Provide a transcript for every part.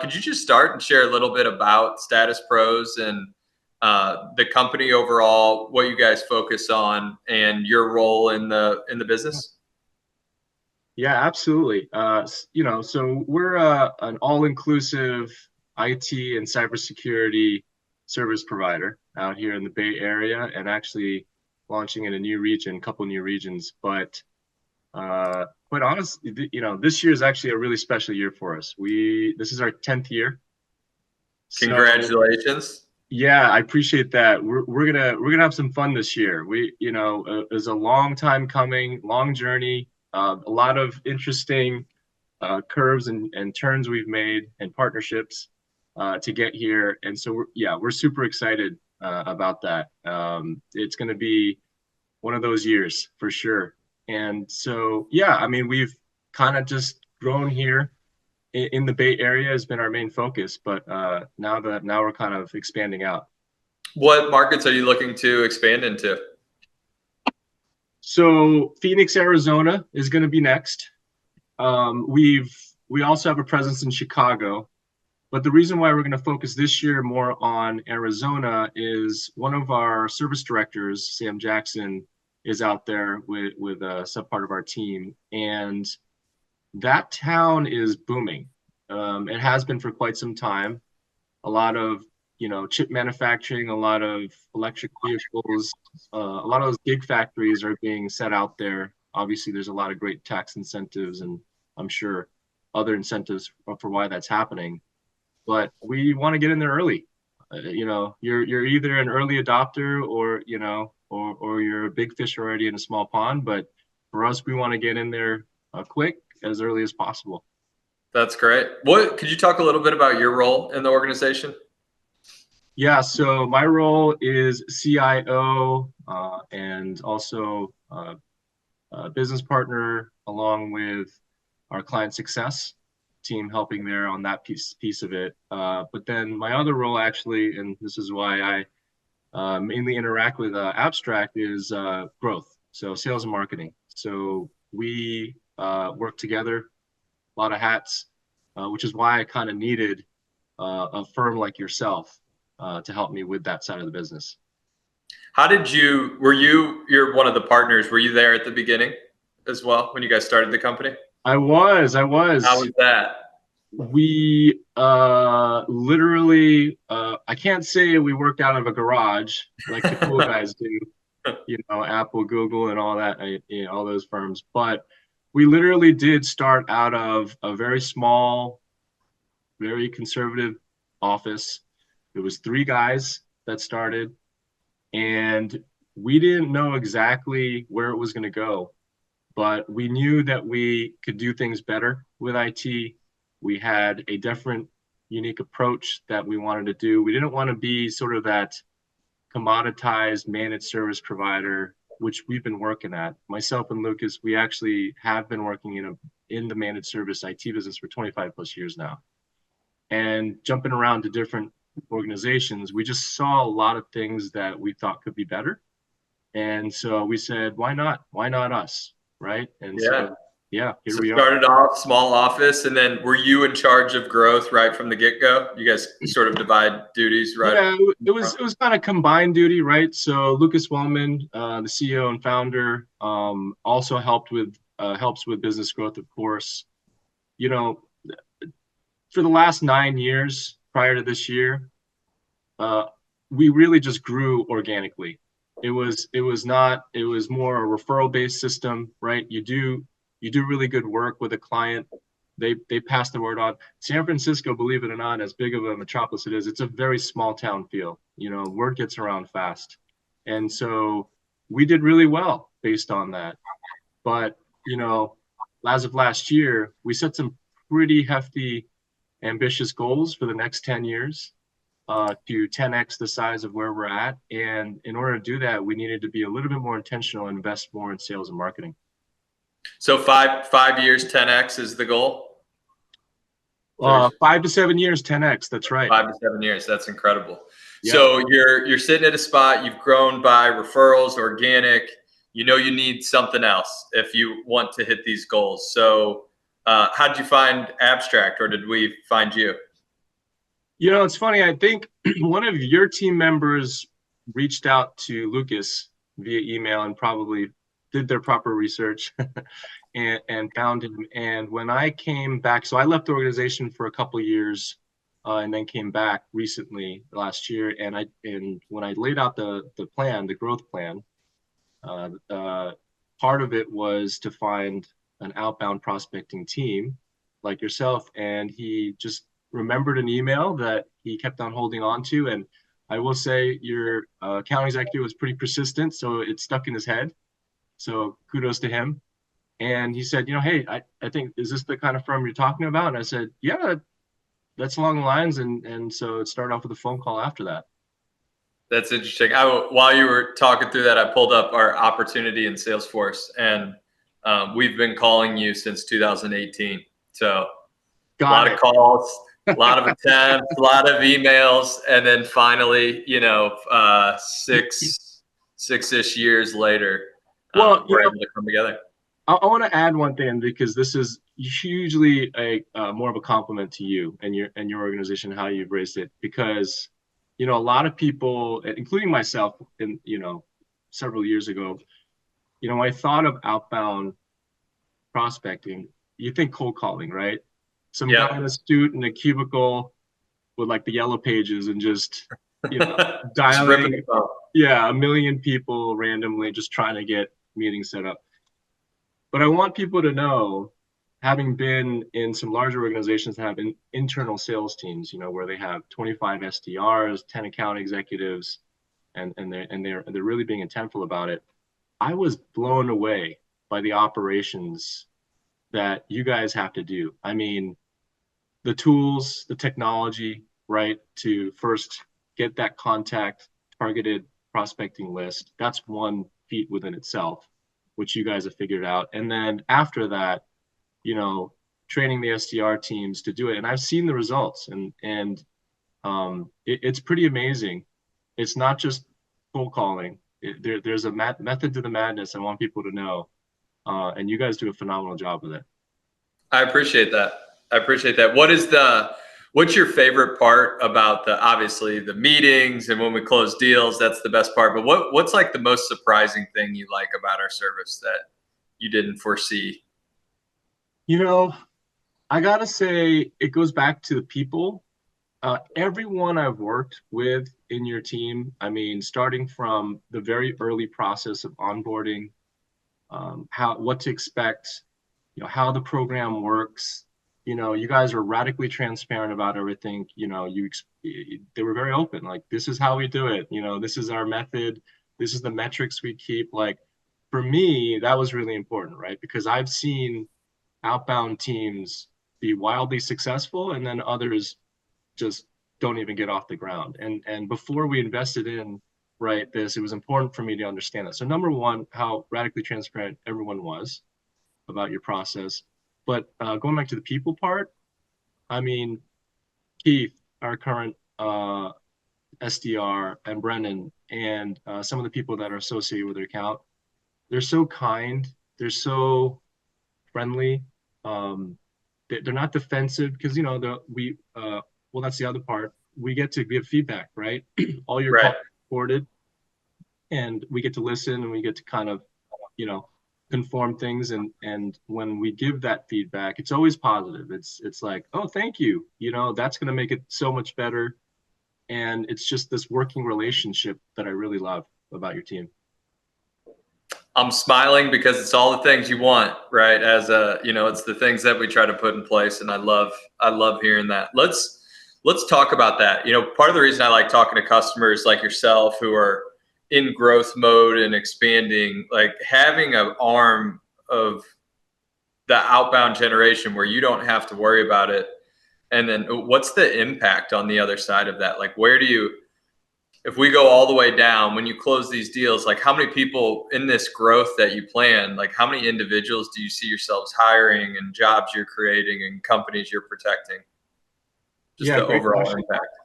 could you just start and share a little bit about Status Pros and the company overall, what you guys focus on, and your role in the business? Yeah, absolutely. So we're an all-inclusive IT and cybersecurity service provider out here in the Bay Area, and actually launching in a couple new regions. But quite honestly, this year is actually a really special year for us. This is our 10th year. So Congratulations. yeah, I appreciate that. We're gonna have some fun this year. It was a long time coming, long journey, a lot of interesting curves and turns we've made and partnerships to get here. And so we're super excited about that. It's going to be one of those years for sure. And so, yeah, I mean, we've kind of just grown here in the Bay Area has been our main focus, but now we're kind of expanding out. What markets are you looking to expand into? So Phoenix, Arizona is going to be next. We also have a presence in Chicago, but the reason why we're going to focus this year more on Arizona is one of our service directors, Sam Jackson, is out there with a sub part of our team, and that town is booming. It has been for quite some time. A lot of chip manufacturing, a lot of electric vehicles, a lot of those gig factories are being set out there. Obviously, there's a lot of great tax incentives, and I'm sure other incentives for why that's happening. But we want to get in there early. You're either an early adopter or you're a big fish already in a small pond. But for us, we want to get in there quick, as early as possible. That's great. Could you talk a little bit about your role in the organization? Yeah, so my role is CIO and also business partner, along with our client success team, helping there on that piece of it. But then my other role, actually, and this is why I mainly interact with Abstrakt, is growth, so sales and marketing. So we work together, a lot of hats, which is why I kind of needed a firm like yourself to help me with that side of the business. You're one of the partners. Were you there at the beginning as well when you guys started the company? I was. How was that? We literally, I can't say we worked out of a garage like the cool guys do, Apple, Google, and all that, all those firms. But we literally did start out of a very small, very conservative office. It was 3 guys that started, and we didn't know exactly where it was going to go, but we knew that we could do things better with IT. We had a different, unique approach that we wanted to do. We didn't want to be sort of that commoditized managed service provider, which we've been working at. Myself and Lucas, we actually have been working in the managed service IT business for 25 plus years now. And jumping around to different organizations, we just saw a lot of things that we thought could be better. And so we said, why not? Why not us? Right. And here we are. Started off small office, and then were you in charge of growth right from the get-go? You guys sort of divide duties, right? Yeah, it was kind of combined duty, right? So Lucas Wellman, the CEO and founder, also helps with business growth, of course. For the last 9 years prior to this year, we really just grew organically. It was more a referral-based system, right? You do really good work with a client, they pass the word on. San Francisco, believe it or not, as big of a metropolis it is, it's a very small town feel. Word gets around fast. And so we did really well based on that. But, as of last year, we set some pretty hefty, ambitious goals for the next 10 years to 10x the size of where we're at. And in order to do that, we needed to be a little bit more intentional and invest more in sales and marketing. So five years, 10x is the goal? 5 to 7 years, 10x. That's right. 5 to 7 years. That's incredible. Yeah. So you're sitting at a spot. You've grown by referrals, organic. You need something else if you want to hit these goals. So how did you find Abstrakt, or did we find you? It's funny. I think one of your team members reached out to Lucas via email and probably did their proper research and found him. And when I came back, so I left the organization for a couple of years and then came back recently last year. And when I laid out the plan, the growth plan, uh, uh, part of it was to find an outbound prospecting team like yourself. And he just remembered an email that he kept on holding on to. And I will say your account executive was pretty persistent, so it stuck in his head. So kudos to him. And he said, hey, I think, is this the kind of firm you're talking about? And I said, yeah, that's along the lines. And so it started off with a phone call after that. That's interesting. While you were talking through that, I pulled up our opportunity in Salesforce, and we've been calling you since 2018. So a lot of calls, a lot of attempts, a lot of emails, and then finally, six-ish years later, we're able to come together. I want to add one thing because this is hugely more of a compliment to you and your organization, how you've raised it. Because a lot of people, including myself, several years ago, when I thought of outbound prospecting, you think cold calling, right? Some guy in a suit in a cubicle with like the yellow pages and just dialing, a million people randomly, just trying to get meetings set up. But I want people to know, having been in some larger organizations that have internal sales teams, where they have 25 SDRs, 10 account executives, and they're really being intentful about it. I was blown away by the operations that you guys have to do. I mean, the tools, the technology, right, to first get that contact targeted prospecting list. That's one feat within itself, which you guys have figured out. And then after that, training the SDR teams to do it. And I've seen the results, and it's pretty amazing. It's not just cold calling. There's a method to the madness. I want people to know, and you guys do a phenomenal job with it. I appreciate that. What's your favorite part about obviously the meetings and when we close deals, that's the best part. But what's like the most surprising thing you like about our service that you didn't foresee? I gotta say, it goes back to the people. Everyone I've worked with in your team, I mean, starting from the very early process of onboarding, what to expect, how the program works. You guys are radically transparent about everything. They were very open. Like, this is how we do it. This is our method. This is the metrics we keep. Like, for me, that was really important, right? Because I've seen outbound teams be wildly successful, and then others just don't even get off the ground. And before we invested in this, it was important for me to understand that. So number one, how radically transparent everyone was about your process. But going back to the people part, I mean, Keith, our current SDR, and Brennan, and some of the people that are associated with their account, they're so kind. They're so friendly. They're not defensive because, well, that's the other part. We get to give feedback, right? All your calls recorded, and we get to listen, and we get to kind of, conform things. And when we give that feedback, it's always positive. It's like, oh, thank you. That's going to make it so much better. And it's just this working relationship that I really love about your team. I'm smiling because it's all the things you want, right? As it's the things that we try to put in place, and I love hearing that. Let's talk about that. Part of the reason I like talking to customers like yourself who are in growth mode and expanding, like having an arm of the outbound generation where you don't have to worry about it. And then what's the impact on the other side of that? Like, if we go all the way down, when you close these deals, like how many people in this growth that you plan, like how many individuals do you see yourselves hiring, and jobs you're creating, and companies you're protecting? Just the overall impact.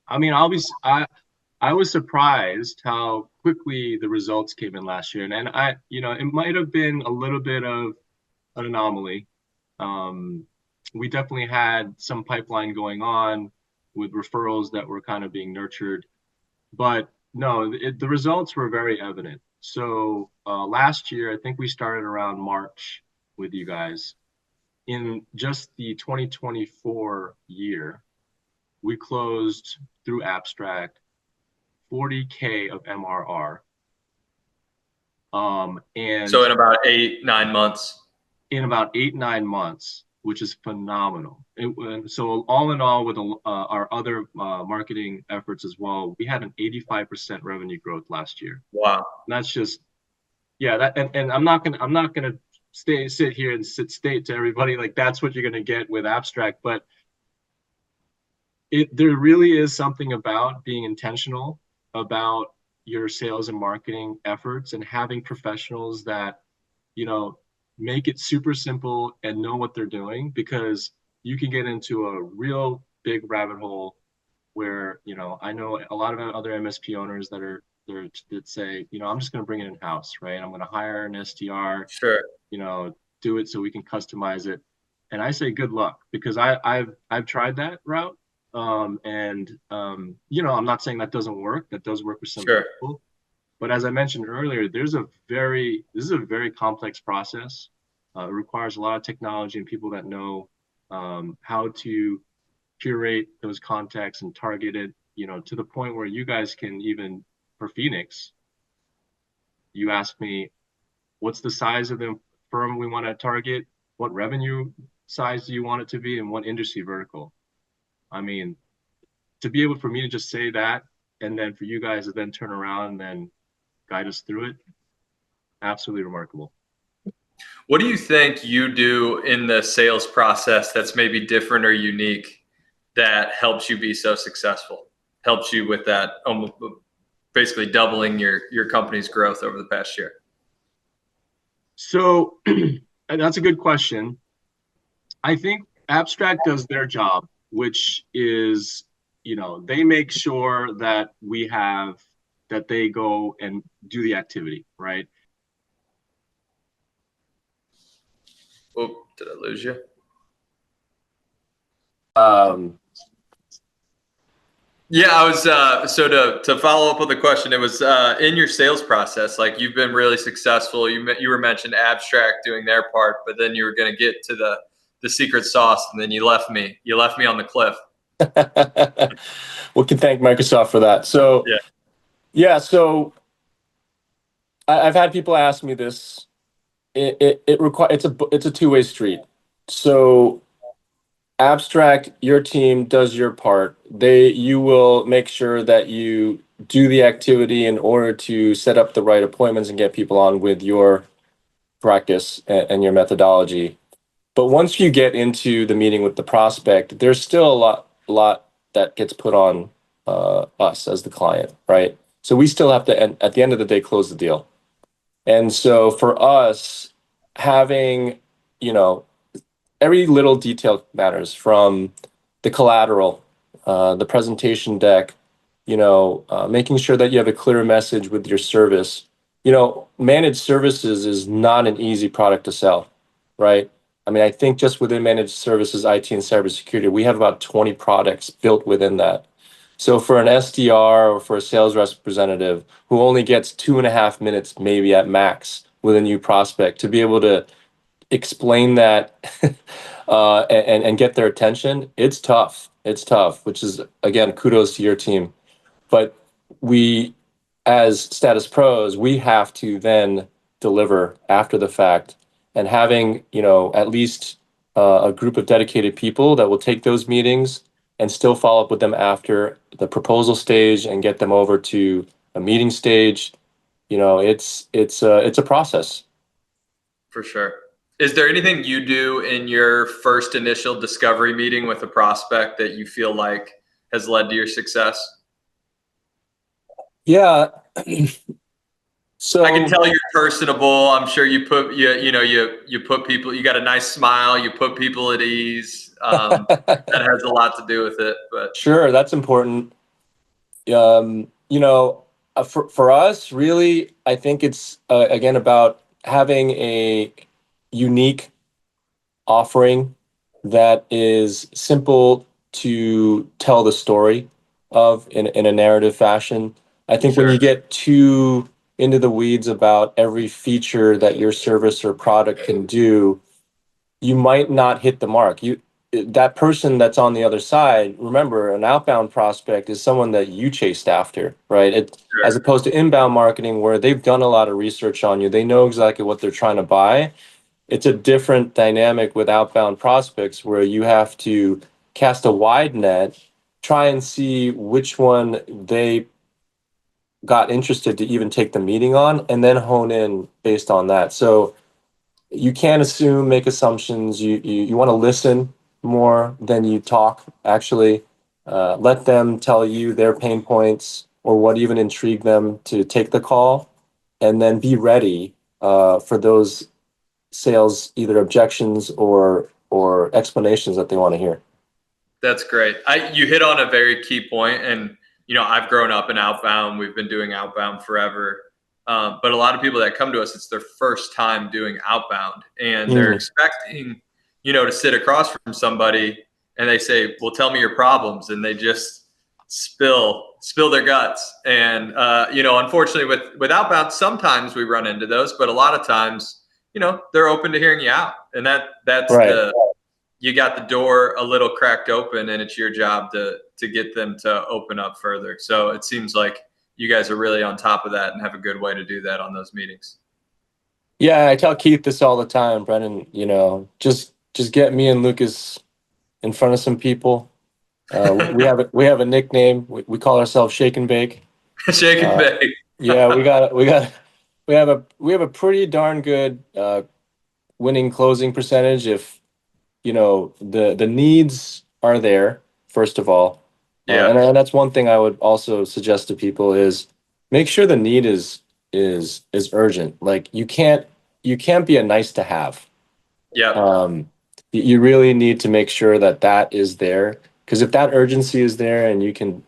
I mean, I was surprised how quickly the results came in last year. And it might have been a little bit of an anomaly. We definitely had some pipeline going on. with referrals that were kind of being nurtured. But no, the results were very evident. So last year, I think we started around March with you guys. In just the 2024 year, we closed through Abstrakt 40K of MRR. And so in about 8-9 months. In about 8-9 months, which is phenomenal. So all in all, with our other marketing efforts as well, we had an 85% revenue growth last year. Wow. And that's just, yeah. That and I'm not gonna sit here and state to everybody like that's what you're gonna get with Abstrakt, but there really is something about being intentional about your sales and marketing efforts and having professionals that, make it super simple and know what they're doing, because you can get into a real big rabbit hole where, I know a lot of other MSP owners that say, I'm just going to bring it in house, right? I'm going to hire an SDR, sure, do it so we can customize it. And I say good luck, because I've tried that route. I'm not saying that doesn't work. That does work for some people. But as I mentioned earlier, this is a very complex process. It requires a lot of technology and people that know how to curate those contacts and target it, to the point where you guys can, even for Phoenix, you ask me, what's the size of the firm we want to target? What revenue size do you want it to be? And what industry vertical? I mean, to be able for me to just say that, and then for you guys to then turn around and then guide us through it, absolutely remarkable. What do you think you do in the sales process that's maybe different or unique that helps you be so successful, helps you with that, basically doubling your company's growth over the past year? So that's a good question. I think Abstrakt does their job, which is, they make sure that they go and do the activity, right? Oh, did I lose you? Yeah, I was, so to follow up with the question, it was in your sales process, like you've been really successful. You were mentioned Abstrakt doing their part, but then you were going to get to the secret sauce, and then you left me on the cliff. We can thank Microsoft for that. So so I've had people ask me this. It's a two-way street. So Abstrakt, your team does your part. You will make sure that you do the activity in order to set up the right appointments and get people on with your practice and your methodology. But once you get into the meeting with the prospect, there's still a lot that gets put on us as the client, right? So we still have to, at the end of the day, close the deal. And so for us, having, every little detail matters, from the collateral, the presentation deck, making sure that you have a clear message with your service. Managed services is not an easy product to sell, right? I mean, I think just within managed services, IT and cybersecurity, we have about 20 products built within that. So for an SDR or for a sales representative who only gets 2.5 minutes, maybe at max, with a new prospect, to be able to explain that and get their attention, it's tough. It's tough, which is, again, kudos to your team. But we, as status pros, we have to then deliver after the fact, and having, at least a group of dedicated people that will take those meetings and still follow up with them after the proposal stage and get them over to a meeting stage. It's a process. For sure. Is there anything you do in your first initial discovery meeting with a prospect that you feel like has led to your success? Yeah. So I can tell you're personable. I'm sure you put you put people. You got a nice smile. You put people at ease. That has a lot to do with it. But sure, that's important. For us, really, I think it's again about having a unique offering that is simple to tell the story of in a narrative fashion. I think Sure. when you get too into the weeds about every feature that your service or product can do, you might not hit the mark. That person that's on the other side, remember, an outbound prospect is someone that you chased after, right? Sure. As opposed to inbound marketing, where they've done a lot of research on you, they know exactly what they're trying to buy. It's a different dynamic with outbound prospects, where you have to cast a wide net, try and see which one they got interested to even take the meeting on, and then hone in based on that. So you can't assume, make assumptions. You want to listen more than you talk, actually. Let them tell you their pain points or what even intrigued them to take the call, and then be ready for those sales, either objections or explanations that they want to hear. That's great. You hit on a very key point, and I've grown up in outbound. We've been doing outbound forever, but a lot of people that come to us, it's their first time doing outbound, and they're expecting to sit across from somebody, and they say, "Well, tell me your problems," and they just spill their guts. And unfortunately, with outbound, sometimes we run into those, but a lot of times, they're open to hearing you out, and that's Right. You got the door a little cracked open, and it's your job to get them to open up further. So it seems like you guys are really on top of that and have a good way to do that on those meetings. Yeah, I tell Keith this all the time, Brennan. Just get me and Lucas in front of some people. We have a nickname. We call ourselves Shake and Bake. Shake and bake. Yeah, we have a pretty darn good winning closing percentage if the needs are there, first of all. Yeah. And that's one thing I would also suggest to people is make sure the need is urgent. Like you can't be a nice to have. Yeah. You really need to make sure that is there, because if that urgency is there and you can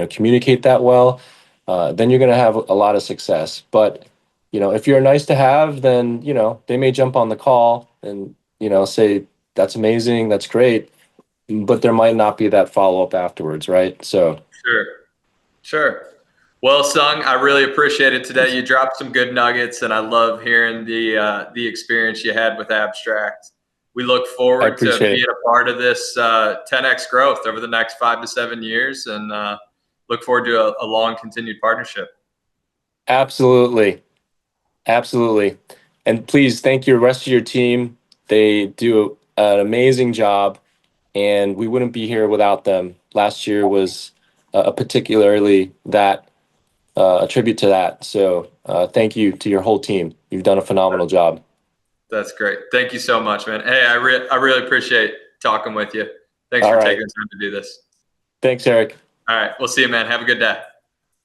communicate that well, then you're going to have a lot of success. But if you're nice to have, then they may jump on the call and say that's amazing, that's great, but there might not be that follow-up afterwards, right? So Sure. Well, Sung, I really appreciate it today. You dropped some good nuggets, and I love hearing the experience you had with Abstrakt. We look forward to being a part of this 10x growth over the next 5 to 7 years, and look forward to a long continued partnership. Absolutely. And please thank your rest of your team. They do an amazing job, and we wouldn't be here without them. Last year was particularly a tribute to that. So thank you to your whole team. You've done a phenomenal job. That's great. Thank you so much, man. Hey, I really appreciate talking with you. Thanks for taking the time to do this. Thanks, Eric. All right. We'll see you, man. Have a good day.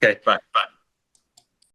Okay. Bye.